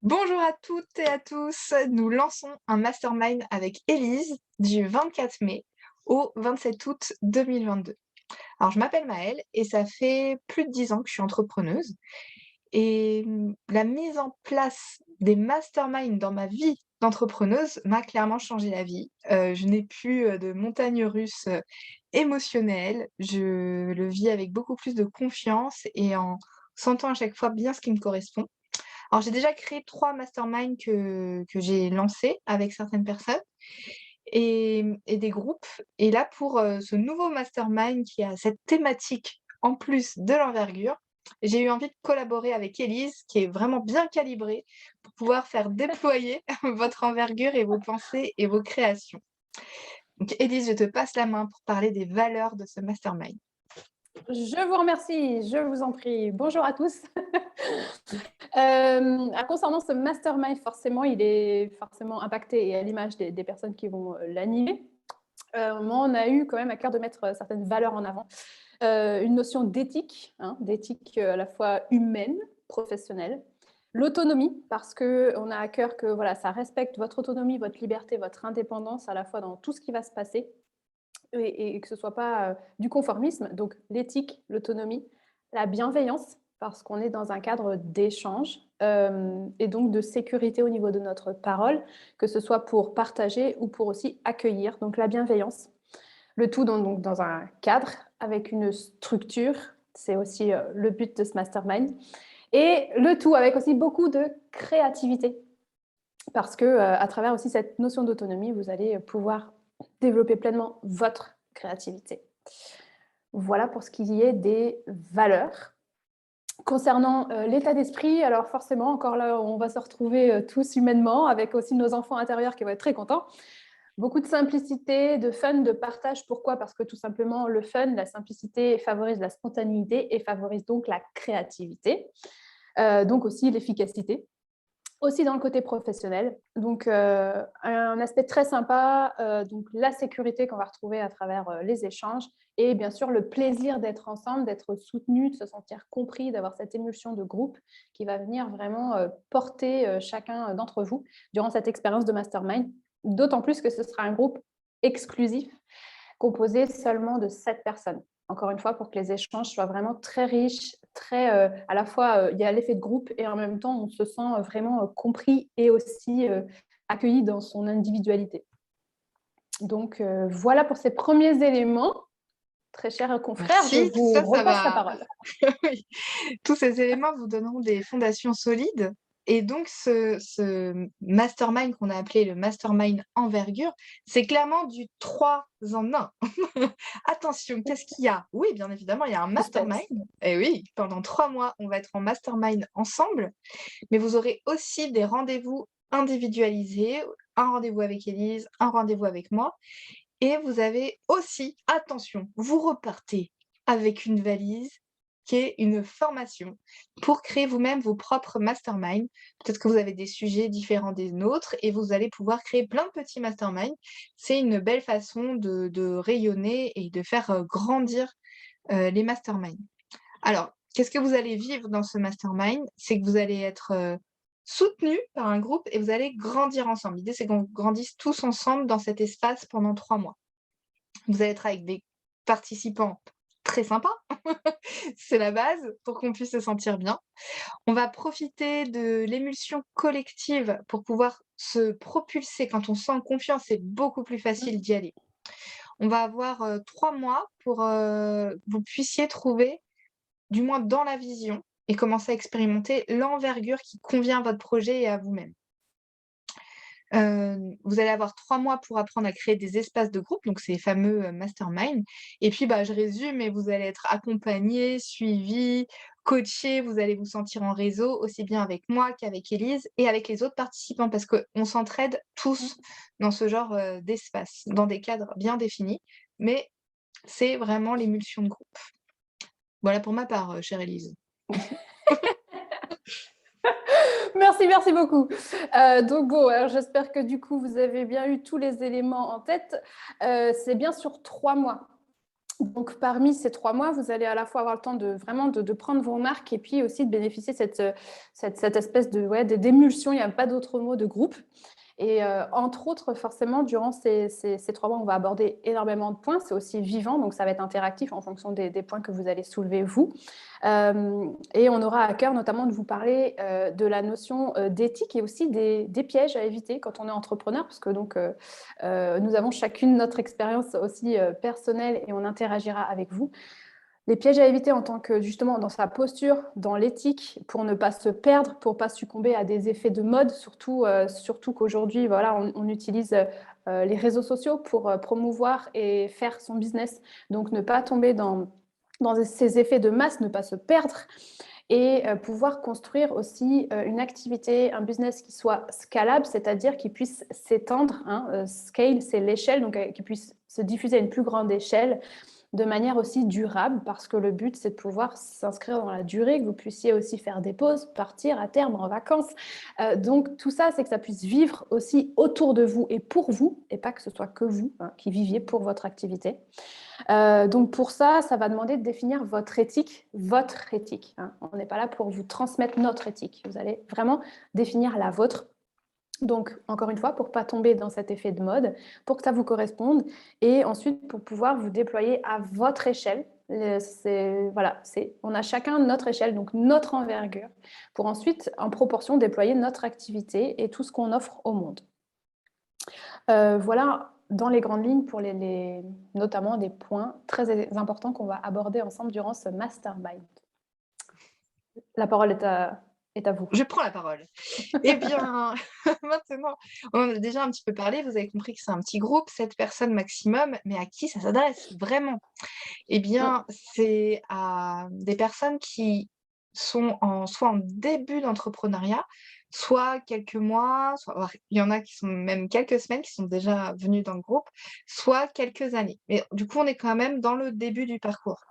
Bonjour à toutes et à tous. Nous lançons un mastermind avec Élise du 24 mai au 27 août 2022. Alors, je m'appelle Maëlle et ça fait plus de 10 ans que je suis entrepreneuse. Et la mise en place des masterminds dans ma vie d'entrepreneuse m'a clairement changé la vie. Je n'ai plus de montagnes russes émotionnelles. Je le vis avec beaucoup plus de confiance et en sentant à chaque fois bien ce qui me correspond. Alors, j'ai déjà créé 3 masterminds que j'ai lancés avec certaines personnes et des groupes. Et là, pour, ce nouveau mastermind qui a cette thématique en plus de l'envergure, j'ai eu envie de collaborer avec Élise, qui est vraiment bien calibrée pour pouvoir faire déployer votre envergure et vos pensées et vos créations. Donc Élise, je te passe la main pour parler des valeurs de ce mastermind. Je vous remercie, je vous en prie. Bonjour à tous. Concernant ce mastermind, forcément, il est forcément impacté et à l'image des personnes qui vont l'animer. Moi, on a eu quand même à cœur de mettre certaines valeurs en avant. Une notion d'éthique, d'éthique à la fois humaine, professionnelle. L'autonomie, parce qu'on a à cœur que voilà, ça respecte votre autonomie, votre liberté, votre indépendance, à la fois dans tout ce qui va se passer et que ce ne soit pas du conformisme. Donc l'éthique, l'autonomie, la bienveillance, parce qu'on est dans un cadre d'échange et donc de sécurité au niveau de notre parole, que ce soit pour partager ou pour aussi accueillir. Donc la bienveillance, le tout donc dans un cadre avec une structure, c'est aussi le but de ce mastermind. Et le tout avec aussi beaucoup de créativité, parce que à travers aussi cette notion d'autonomie, vous allez pouvoir développer pleinement votre créativité. Voilà pour ce qui est des valeurs. Concernant l'état d'esprit, alors forcément, encore là, on va se retrouver tous humainement, avec aussi nos enfants intérieurs qui vont être très contents. Beaucoup de simplicité, de fun, de partage. Pourquoi? Parce que tout simplement, le fun, la simplicité favorise la spontanéité et favorise donc la créativité. Donc aussi l'efficacité. Aussi dans le côté professionnel. Donc, un aspect très sympa, donc la sécurité qu'on va retrouver à travers les échanges et bien sûr le plaisir d'être ensemble, d'être soutenu, de se sentir compris, d'avoir cette émulsion de groupe qui va venir vraiment porter chacun d'entre vous durant cette expérience de mastermind. D'autant plus que ce sera un groupe exclusif composé seulement de 7 personnes. Encore une fois, pour que les échanges soient vraiment très riches, très, à la fois, il y a l'effet de groupe et en même temps, on se sent vraiment compris et aussi accueilli dans son individualité. Donc, voilà pour ces premiers éléments. Très chers confrères, je Merci, tout vous ça, ça repasse la va. parole. Oui. Tous ces éléments vous donneront des fondations solides et donc ce mastermind qu'on a appelé le mastermind envergure, c'est clairement du 3 en 1. Attention, qu'est-ce qu'il y a? Oui, bien évidemment, il y a un mastermind Suspense. et oui, pendant 3 mois, on va être en mastermind ensemble, mais vous aurez aussi des rendez-vous individualisés, un rendez-vous avec Élise, un rendez-vous avec moi et vous avez aussi, attention, vous repartez avec une valise qui est une formation pour créer vous-même vos propres masterminds. Peut-être que vous avez des sujets différents des nôtres et vous allez pouvoir créer plein de petits masterminds. C'est une belle façon de rayonner et de faire grandir les masterminds. Alors, qu'est-ce que vous allez vivre dans ce mastermind? C'est que vous allez être soutenus par un groupe et vous allez grandir ensemble. L'idée, c'est qu'on grandisse tous ensemble dans cet espace pendant 3 mois. Vous allez être avec des participants très sympas, c'est la base pour qu'on puisse se sentir bien. On va profiter de l'émulsion collective pour pouvoir se propulser. Quand on sent confiance, c'est beaucoup plus facile d'y aller. On va avoir 3 mois pour vous puissiez trouver, du moins dans la vision, et commencer à expérimenter l'envergure qui convient à votre projet et à vous-même. Vous allez avoir 3 mois pour apprendre à créer des espaces de groupe, donc ces fameux, masterminds et puis, bah, je résume, mais vous allez être accompagnés, suivis, coachés, vous allez vous sentir en réseau, aussi bien avec moi qu'avec Élise et avec les autres participants parce qu'on s'entraide tous dans ce genre, d'espace, dans des cadres bien définis, mais c'est vraiment l'émulsion de groupe. Voilà pour ma part, chère Élise. Merci, merci beaucoup. Donc bon, alors j'espère que du coup, vous avez bien eu tous les éléments en tête. C'est bien sur 3 mois. Donc, parmi ces 3 mois, vous allez à la fois avoir le temps de vraiment de prendre vos marques et puis aussi de bénéficier de cette espèce d'émulsion, il n'y a pas d'autre mot, de groupe. Et entre autres, forcément, durant ces 3 mois, on va aborder énormément de points. C'est aussi vivant, donc ça va être interactif en fonction des points que vous allez soulever, vous. Et on aura à cœur notamment de vous parler de la notion d'éthique et aussi des pièges à éviter quand on est entrepreneur, parce que donc, nous avons chacune notre expérience aussi personnelle et on interagira avec vous. Les pièges à éviter en tant que, justement, dans sa posture, dans l'éthique, pour ne pas se perdre, pour ne pas succomber à des effets de mode, surtout qu'aujourd'hui, voilà, on utilise les réseaux sociaux pour promouvoir et faire son business. Donc, ne pas tomber dans ces effets de masse, ne pas se perdre et pouvoir construire aussi une activité, un business qui soit scalable, c'est-à-dire qui puisse s'étendre. Scale, c'est l'échelle, donc qui puisse se diffuser à une plus grande échelle, de manière aussi durable, parce que le but, c'est de pouvoir s'inscrire dans la durée, que vous puissiez aussi faire des pauses, partir à terme en vacances. Donc, tout ça, c'est que ça puisse vivre aussi autour de vous et pour vous, et pas que ce soit que vous qui viviez pour votre activité. Donc, pour ça, ça va demander de définir votre éthique. On n'est pas là pour vous transmettre notre éthique. Vous allez vraiment définir la vôtre. Donc, encore une fois, pour ne pas tomber dans cet effet de mode, pour que ça vous corresponde, et ensuite pour pouvoir vous déployer à votre échelle. On a chacun notre échelle, donc notre envergure, pour ensuite, en proportion, déployer notre activité et tout ce qu'on offre au monde. Voilà, dans les grandes lignes, pour notamment des points très importants qu'on va aborder ensemble durant ce mastermind. La parole est à vous. Je prends la parole. Eh bien, maintenant, on en a déjà un petit peu parlé, vous avez compris que c'est un petit groupe, 7 personnes maximum, mais à qui ça s'adresse vraiment? Eh bien, c'est à des personnes qui sont soit en début d'entrepreneuriat, soit quelques mois, soit il y en a qui sont même quelques semaines, qui sont déjà venus dans le groupe, soit quelques années. Mais du coup, on est quand même dans le début du parcours.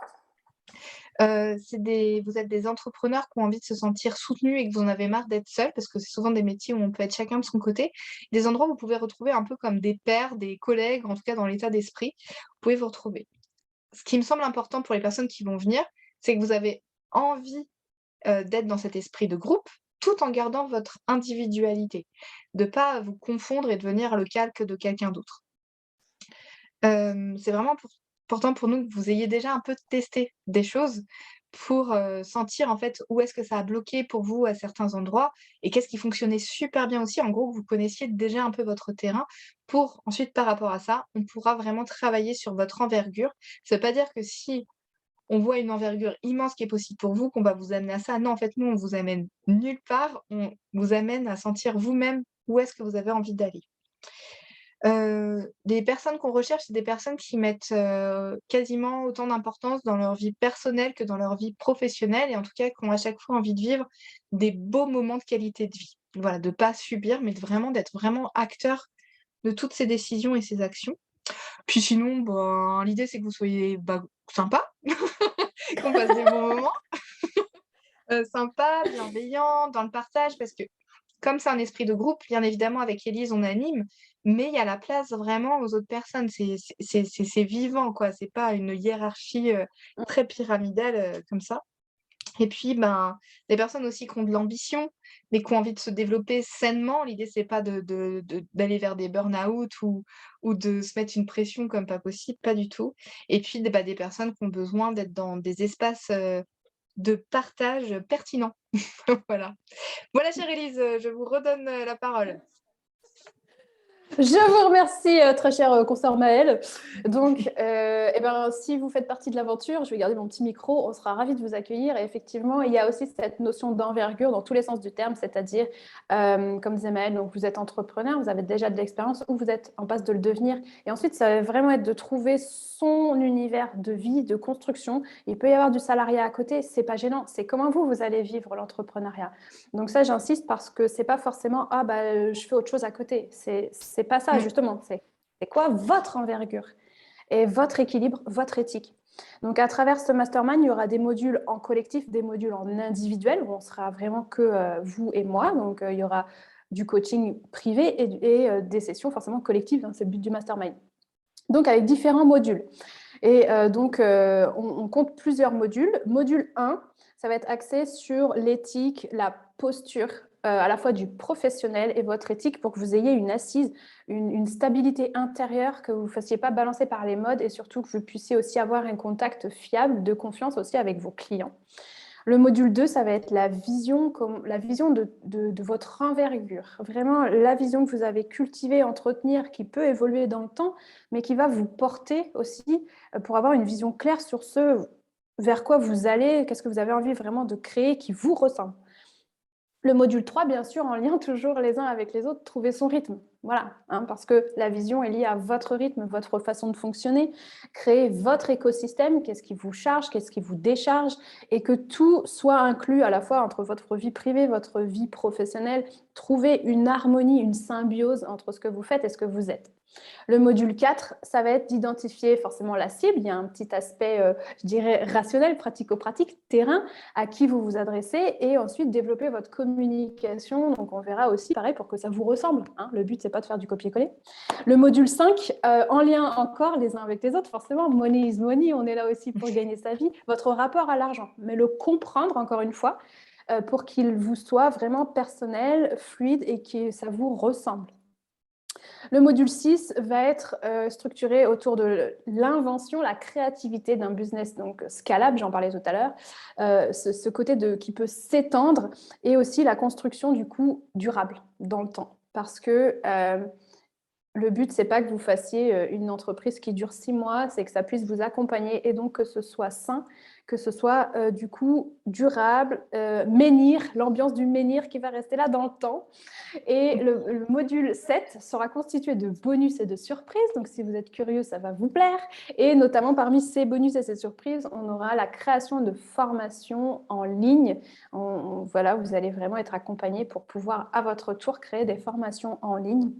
Vous êtes des entrepreneurs qui ont envie de se sentir soutenus et que vous en avez marre d'être seuls, parce que c'est souvent des métiers où on peut être chacun de son côté. Des endroits où vous pouvez retrouver un peu comme des pairs, des collègues, en tout cas dans l'état d'esprit, vous pouvez vous retrouver. Ce qui me semble important pour les personnes qui vont venir, c'est que vous avez envie, d'être dans cet esprit de groupe, tout en gardant votre individualité. De pas vous confondre et devenir le calque de quelqu'un d'autre. C'est vraiment important pour nous que vous ayez déjà un peu testé des choses pour, sentir en fait où est-ce que ça a bloqué pour vous à certains endroits et qu'est-ce qui fonctionnait super bien aussi. En gros, que vous connaissiez déjà un peu votre terrain pour ensuite par rapport à ça, on pourra vraiment travailler sur votre envergure. Ça veut pas dire que si on voit une envergure immense qui est possible pour vous, qu'on va vous amener à ça. Non, en fait, nous, on vous amène nulle part, on vous amène à sentir vous-même où est-ce que vous avez envie d'aller. Les personnes qu'on recherche, c'est des personnes qui mettent, quasiment autant d'importance dans leur vie personnelle que dans leur vie professionnelle et en tout cas, qui ont à chaque fois envie de vivre des beaux moments de qualité de vie. Voilà, de pas subir, mais d'être vraiment acteur de toutes ces décisions et ces actions. Puis sinon, ben, l'idée, c'est que vous soyez, bah, sympa, qu'on passe des bons moments, sympas, bienveillants, dans le partage parce que comme c'est un esprit de groupe, bien évidemment, avec Élise, on anime, mais il y a la place vraiment aux autres personnes. C'est vivant, quoi. C'est pas une hiérarchie, très pyramidale, comme ça. Et puis, ben, des personnes aussi qui ont de l'ambition, mais qui ont envie de se développer sainement. L'idée, c'est pas d'aller vers des burn-out ou de se mettre une pression comme pas possible, pas du tout. Et puis, des personnes qui ont besoin d'être dans des espaces, de partage pertinents. Voilà. Voilà, chère Élise, je vous redonne, la parole. Je vous remercie, très chère consoeur Maëlle. Donc, si vous faites partie de l'aventure, je vais garder mon petit micro, on sera ravis de vous accueillir. Et effectivement, il y a aussi cette notion d'envergure dans tous les sens du terme, c'est-à-dire, comme disait Maëlle, donc vous êtes entrepreneur, vous avez déjà de l'expérience ou vous êtes en passe de le devenir. Et ensuite, ça va vraiment être de trouver son univers de vie, de construction. Il peut y avoir du salariat à côté, c'est pas gênant. C'est comment vous allez vivre l'entrepreneuriat. Donc ça, j'insiste parce que c'est pas forcément je fais autre chose à côté. C'est pas ça justement. C'est quoi votre envergure et votre équilibre, votre éthique. Donc à travers ce mastermind, il y aura des modules en collectif, des modules en individuel où on sera vraiment que vous et moi. Donc il y aura du coaching privé et des sessions forcément collectives. C'est le but du mastermind. Donc avec différents modules. Et donc, on compte plusieurs modules. Module 1, ça va être axé sur l'éthique, la posture, à la fois du professionnel et votre éthique pour que vous ayez une assise, une stabilité intérieure, que vous ne fassiez pas balancer par les modes et surtout que vous puissiez aussi avoir un contact fiable, de confiance aussi avec vos clients. Le module 2, ça va être la vision de votre envergure. Vraiment, la vision que vous avez cultivée, entretenir, qui peut évoluer dans le temps, mais qui va vous porter aussi pour avoir une vision claire sur ce vers quoi vous allez, qu'est-ce que vous avez envie vraiment de créer qui vous ressemble. Le module 3, bien sûr, en lien toujours les uns avec les autres, trouver son rythme. Voilà, parce que la vision est liée à votre rythme, votre façon de fonctionner, créer votre écosystème, qu'est-ce qui vous charge, qu'est-ce qui vous décharge, et que tout soit inclus à la fois entre votre vie privée, votre vie professionnelle, trouver une harmonie, une symbiose entre ce que vous faites et ce que vous êtes. Le module 4, ça va être d'identifier forcément la cible. Il y a un petit aspect, je dirais, rationnel, pratico-pratique, terrain, à qui vous vous adressez, et ensuite développer votre communication. Donc, on verra aussi, pareil, pour que ça vous ressemble. Le but, c'est pas de faire du copier-coller. Le module 5, en lien encore les uns avec les autres, forcément, money is money, on est là aussi pour gagner sa vie. Votre rapport à l'argent, mais le comprendre, encore une fois, pour qu'il vous soit vraiment personnel, fluide et que ça vous ressemble. Le module 6 va être structuré autour de l'invention, la créativité d'un business donc scalable, j'en parlais tout à l'heure, ce côté qui peut s'étendre, et aussi la construction du coup durable dans le temps. Parce que le but, c'est pas que vous fassiez une entreprise qui dure 6 mois, c'est que ça puisse vous accompagner et donc que ce soit sain, que ce soit du coup durable, menhir, l'ambiance du menhir qui va rester là dans le temps. Et le module 7 sera constitué de bonus et de surprises. Donc, si vous êtes curieux, ça va vous plaire. Et notamment, parmi ces bonus et ces surprises, on aura la création de formations en ligne. Voilà, vous allez vraiment être accompagné pour pouvoir, à votre tour, créer des formations en ligne.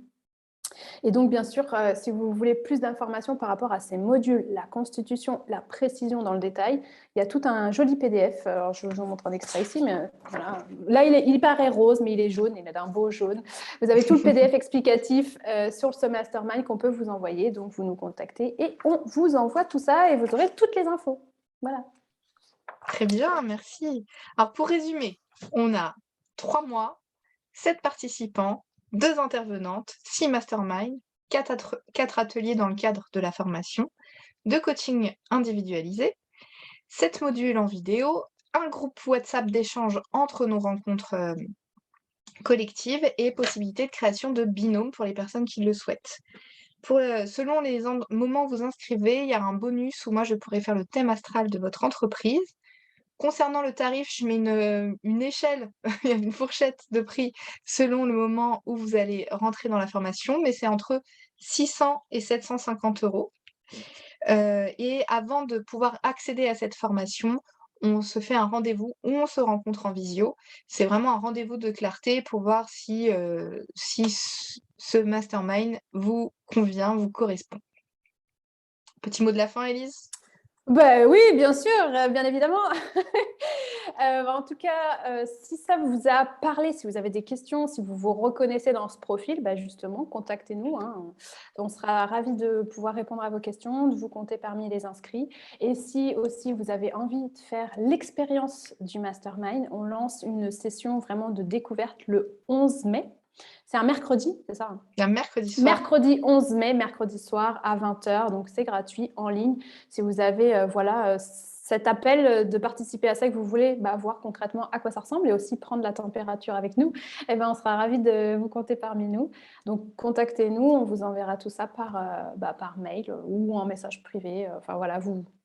Et donc, bien sûr, si vous voulez plus d'informations par rapport à ces modules, la constitution, la précision dans le détail, il y a tout un joli PDF. Alors, je vous montre un extrait ici, mais voilà. Là, il paraît rose, mais il est jaune, il est d'un beau jaune. Vous avez tout le PDF explicatif sur ce mastermind qu'on peut vous envoyer. Donc, vous nous contactez et on vous envoie tout ça et vous aurez toutes les infos. Voilà. Très bien, merci. Alors, pour résumer, on a 3 mois, 7 participants, 2 intervenantes, 6 masterminds, 4 ateliers dans le cadre de la formation, 2 coachings individualisés, 7 modules en vidéo, un groupe WhatsApp d'échange entre nos rencontres collectives et possibilité de création de binômes pour les personnes qui le souhaitent. Selon les moments où vous inscrivez, il y a un bonus où moi je pourrais faire le thème astral de votre entreprise. Concernant le tarif, je mets une échelle, il y a une fourchette de prix selon le moment où vous allez rentrer dans la formation, mais c'est entre 600 et 750 €. Et avant de pouvoir accéder à cette formation, on se fait un rendez-vous où on se rencontre en visio. C'est vraiment un rendez-vous de clarté pour voir si ce mastermind vous convient, vous correspond. Petit mot de la fin, Élise? Oui, bien sûr, bien évidemment. En tout cas, si ça vous a parlé, si vous avez des questions, si vous vous reconnaissez dans ce profil, justement, contactez-nous. On sera ravis de pouvoir répondre à vos questions, de vous compter parmi les inscrits. Et si aussi vous avez envie de faire l'expérience du mastermind, on lance une session vraiment de découverte le 11 mai. C'est un mercredi, c'est ça? Un mercredi soir. Mercredi 11 mai, mercredi soir à 20h, donc c'est gratuit en ligne. Si vous avez cet appel de participer à ça, que vous voulez voir concrètement à quoi ça ressemble et aussi prendre la température avec nous, on sera ravis de vous compter parmi nous. Donc contactez-nous, on vous enverra tout ça par mail ou en message privé.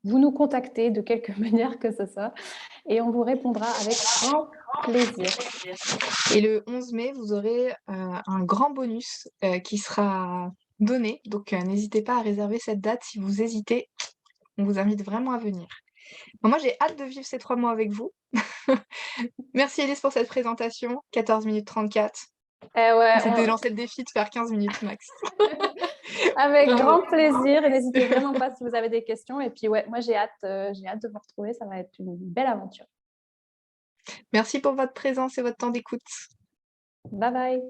Vous nous contactez de quelque manière que ce soit et on vous répondra avec grand plaisir. Et le 11 mai, vous aurez un grand bonus qui sera donné. Donc, n'hésitez pas à réserver cette date si vous hésitez. On vous invite vraiment à venir. Moi, j'ai hâte de vivre ces 3 mois avec vous. Merci, Élise, pour cette présentation. 14 minutes 34. On s'était lancé le défi de faire 15 minutes max. Avec grand plaisir. Et n'hésitez vraiment pas si vous avez des questions. Et puis, moi, j'ai hâte de vous retrouver. Ça va être une belle aventure. Merci pour votre présence et votre temps d'écoute. Bye bye.